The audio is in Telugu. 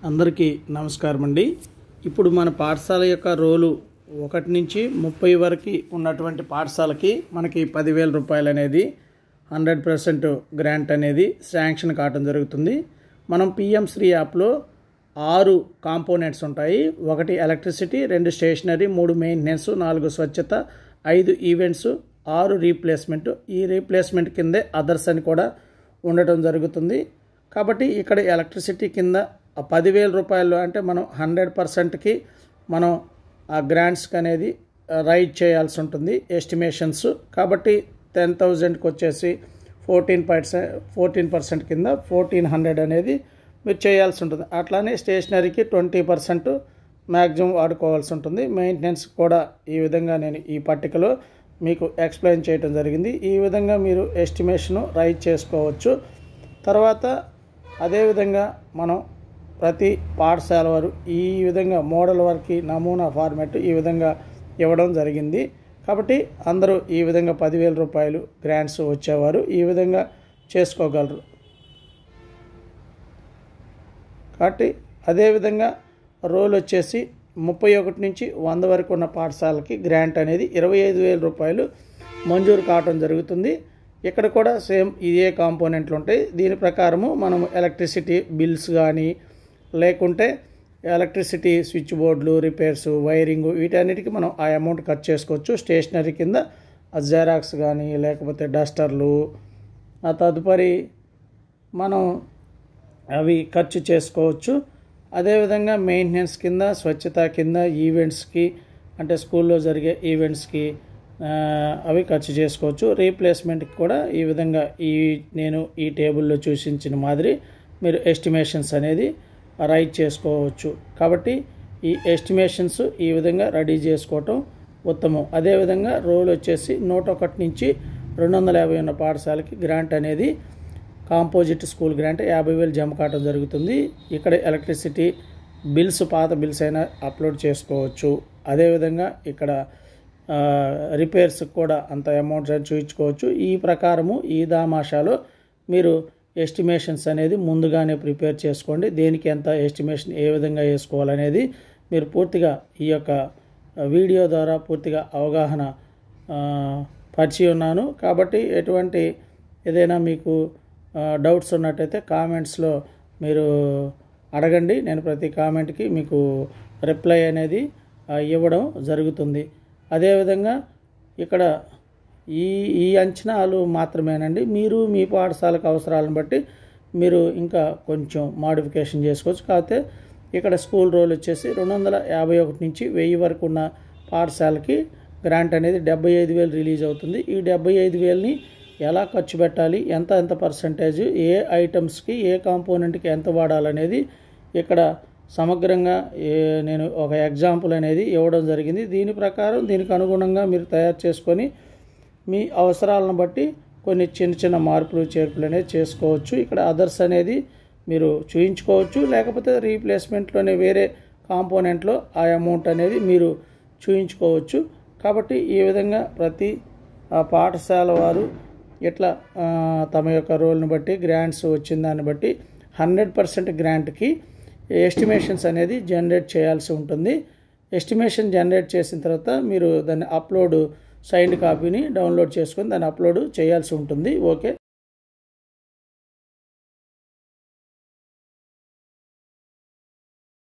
అందరికీ నమస్కారం అండి. ఇప్పుడు మన పాఠశాల యొక్క రోలు 1 నుంచి 30 వరకు ఉన్నటువంటి పాఠశాలకి మనకి 10,000 రూపాయలు అనేది 100% గ్రాంట్ అనేది శాంక్షన్ కావడం జరుగుతుంది. మనం పిఎం శ్రీ యాప్లో 6 కాంపోనెంట్స్ ఉంటాయి. 1 ఎలక్ట్రిసిటీ, 2 స్టేషనరీ, 3 మెయింటెనెన్స్, 4 స్వచ్ఛత, 5 ఈవెంట్స్, 6 రీప్లేస్మెంట్. ఈ రీప్లేస్మెంట్ కిందే అదర్స్ అని కూడా ఉండటం జరుగుతుంది. కాబట్టి ఇక్కడ ఎలక్ట్రిసిటీ కింద 10,000 రూపాయలు అంటే మనం 100%కి మనం ఆ గ్రాంట్స్కి అనేది రైట్ చేయాల్సి ఉంటుంది ఎస్టిమేషన్స్. కాబట్టి 10,000కి వచ్చేసి 14% కింద 1,400 అనేది మీరు చేయాల్సి ఉంటుంది. అట్లానే స్టేషనరీకి 20% మ్యాక్సిమం వాడుకోవాల్సి ఉంటుంది. మెయింటెనెన్స్ కూడా ఈ విధంగా నేను ఈ పట్టికలో మీకు ఎక్స్ప్లెయిన్ చేయడం జరిగింది. ఈ విధంగా మీరు ఎస్టిమేషను రైట్ చేసుకోవచ్చు. తర్వాత అదేవిధంగా మనం ప్రతి పాఠశాల వారు ఈ విధంగా మోడల్ వర్క్కి నమూనా ఫార్మాట్ ఈ విధంగా ఇవ్వడం జరిగింది. కాబట్టి అందరూ ఈ విధంగా 10,000 రూపాయలు గ్రాంట్స్ వచ్చేవారు ఈ విధంగా చేసుకోగలరు. కాబట్టి అదేవిధంగా రోల్ వచ్చేసి 31 నుంచి 100 వరకు ఉన్న పాఠశాలకి గ్రాంట్ అనేది 25,000 రూపాయలు మంజూరు కావడం జరుగుతుంది. ఇక్కడ కూడా సేమ్ ఇదే కాంపోనెంట్లు ఉంటాయి. దీని ప్రకారము మనం ఎలక్ట్రిసిటీ బిల్స్ కానీ లేకుంటే ఎలక్ట్రిసిటీ స్విచ్ బోర్డులు, రిపేర్స్, వైరింగ్ వీటన్నిటికీ మనం ఆ అమౌంట్ ఖర్చు చేసుకోవచ్చు. స్టేషనరీ కింద జెరాక్స్ కానీ లేకపోతే డస్టర్లు ఆ తదుపరి మనం అవి ఖర్చు చేసుకోవచ్చు. అదేవిధంగా మెయింటెనెన్స్ కింద, స్వచ్ఛత కింద, ఈవెంట్స్కి అంటే స్కూల్లో జరిగే ఈవెంట్స్కి అవి ఖర్చు చేసుకోవచ్చు. రీప్లేస్మెంట్కి కూడా ఈ విధంగా నేను ఈ టేబుల్లో సూచించిన మాదిరి మీరు ఎస్టిమేషన్స్ అనేది రైట్ చేసుకోవచ్చు. కాబట్టి ఈ ఎస్టిమేషన్స్ ఈ విధంగా రెడీ చేసుకోవటం ఉత్తమం. అదేవిధంగా రోల్ వచ్చేసి 101 నుంచి 250 ఉన్న పాఠశాలకి గ్రాంట్ అనేది కాంపోజిట్ స్కూల్ గ్రాంట్ 50,000 జమ కావడం జరుగుతుంది. ఇక్కడ ఎలక్ట్రిసిటీ బిల్స్ పాత బిల్స్ అయినా అప్లోడ్ చేసుకోవచ్చు. అదేవిధంగా ఇక్కడ రిపేర్స్ కూడా అంత అమౌంట్ చూపించుకోవచ్చు. ఈ ప్రకారము ఈ దామాషాలో మీరు ఎస్టిమేషన్స్ అనేది ముందుగానే ప్రిపేర్ చేసుకోండి. దేనికి ఎంత ఎస్టిమేషన్ ఏ విధంగా వేసుకోవాలనేది మీరు పూర్తిగా ఈ యొక్క వీడియో ద్వారా పూర్తిగా అవగాహన పరిచి ఉన్నాను. కాబట్టి ఎటువంటి ఏదైనా మీకు డౌట్స్ ఉన్నట్టయితే కామెంట్స్లో మీరు అడగండి. నేను ప్రతి కామెంట్కి మీకు రిప్లై అనేది ఇవ్వడం జరుగుతుంది. అదేవిధంగా ఇక్కడ ఈ అంచనాలు మాత్రమేనండి. మీరు మీ పాఠశాలకు అవసరాలను బట్టి మీరు ఇంకా కొంచెం మాడిఫికేషన్ చేసుకోవచ్చు. కాకపోతే ఇక్కడ స్కూల్ రోల్ వచ్చేసి 251 నుంచి 1000 వరకు ఉన్న పాఠశాలకి గ్రాంట్ అనేది 75,000 రిలీజ్ అవుతుంది. ఈ 75,000ని ఎలా ఖర్చు పెట్టాలి, ఎంత పర్సంటేజ్, ఏ ఐటమ్స్కి ఏ కాంపోనెంట్కి ఎంత వాడాలనేది ఇక్కడ సమగ్రంగా నేను ఒక ఎగ్జాంపుల్ అనేది ఇవ్వడం జరిగింది. దీని ప్రకారం దీనికి అనుగుణంగా మీరు తయారు చేసుకొని మీ అవసరాలను బట్టి కొన్ని చిన్న మార్పులు చేర్పులు అనేది చేసుకోవచ్చు. ఇక్కడ అదర్స్ అనేది మీరు చూయించుకోవచ్చు. లేకపోతే రీప్లేస్మెంట్లోనే వేరే కాంపోనెంట్లో ఆ అమౌంట్ అనేది మీరు చూయించుకోవచ్చు. కాబట్టి ఈ విధంగా ప్రతి పాఠశాల వారు ఇట్లా తమ యొక్క రోల్ని బట్టి గ్రాంట్స్ వచ్చిన దాన్ని బట్టి 100% గ్రాంట్కి ఎస్టిమేషన్స్ అనేది జనరేట్ చేయాల్సి ఉంటుంది. ఎస్టిమేషన్ జనరేట్ చేసిన తర్వాత మీరు దాన్ని అప్లోడ్ సైన్డ్ కాపీని డౌన్లోడ్ చేసుకొని దాన్ని అప్లోడ్ చేయాల్సి ఉంటుంది. ఓకే.